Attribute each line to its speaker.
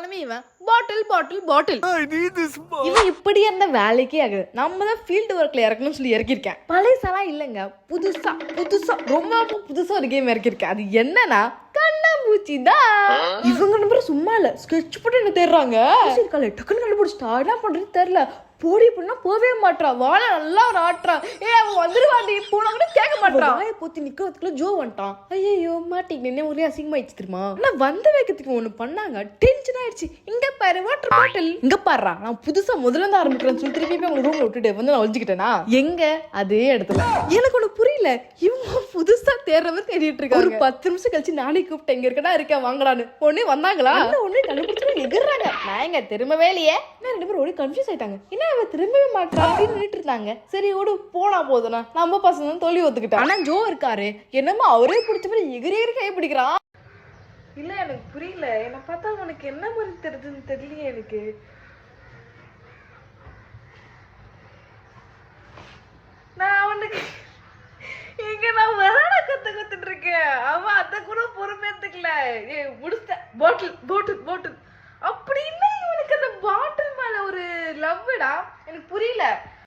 Speaker 1: போனமே இவன் பாட்டில் பாட்டில் பாட்டில் இவன் இப்படி இருந்த வேலைக்கே ஆகுது. நம்ம தான் ஃபீல்டு ஒர்க்ல இறக்கணும்னு சொல்லி இறக்கிருக்கேன். பழையசாலாம் இல்லைங்க, புதுசா புதுசா ரொம்ப புதுசா ஒரு கேம் இறக்கிருக்கேன். அது என்னன்னா கண்ணாமூச்சி தான். இவங்க நம்பர் சும்மா இல்ல, ஸ்கெட்ச் போட்டு என்ன தேடுறாங்க. டக்குன்னு கண்டுபிடிச்சிட்டா. என்ன பண்றது தெரியல. போடி பண்ணா போவே மாட்டா. வாழ நல்லா ஒரு ஆட்டுறா. அவன் வந்துருவாண்டி போனா கூட கேட்க மாட்டான். வாயை போத்தி நிக்கிறதுக்குள்ள ஜோ வந்துட்டான். ஐயோ மாட்டிக்கினே ஒரே அசிங்கமாயிடுச்சு தெரியுமா. ஆனா வந்த வேகத்துக்கு ஒண்ணு பண்ணாங்க, டென்ஷன் ஆயிடுச்சு. இங்க பாரு வாட்டர் பாட்டில், இங்க பாடுறா நான் புதுசா முதல்ல இருந்து ஆரம்பிக்கிறேன்னு சொல்லி திருப்பி உங்க ரூம்ல விட்டுட்டு வந்து நான் ஒழிச்சுக்கிட்டேனா எங்க அதே இடத்துல. எனக்கு ஒண்ணு புரியல, இவங்க புதுசா தேடுறவர் தேடிட்டு இருக்காங்க. ஒரு 10 நிமிஷம் கழிச்சு நானே கூப்பிட்டேன், இங்க இருக்கடா இருக்கேன் வாங்கலான்னு. ஒண்ணு வந்தாங்களா, ஒண்ணு கண்டுபிடிச்சு எகிர்றாங்க. நான் எங்க திரும்பவே இல்லையே. நான் 2 பேரும் ஒரே கன்ஃபியூஸ் ஆயிட்டாங்க. என்ன அவ திரும்பவே மாட்டா அப்படின்னு நின்னுட்டு இருந்தாங்க. சரி ஓடு போனா போதுனா நம்ம பசங்க தோல்வி ஒத்துக்கிட்டா. ஆனா ஜோ இருக்காரு, என்னமோ அவரே பிடிச்ச மாதிரி எகிரி கை பிடிக்கிறான். இல்ல எனக்கு புரியல, என்ன பார்த்தா உனக்கு என்ன மாதிரி தெரியுதுன்னு தெரியலையே எனக்கு. நான் அவனுக்கு எங்க நான் வராட கத்துட்டு இருக்கேன். அவன் அத கூட பொறுமேத்துக்கல. முடிச்ச பாட்டில் பாட்டில் பாட்டில் அப்படி இல்லை. இவனுக்கு அந்த பாட்டில் மேல ஒரு லவ்டா, எனக்கு புரியல.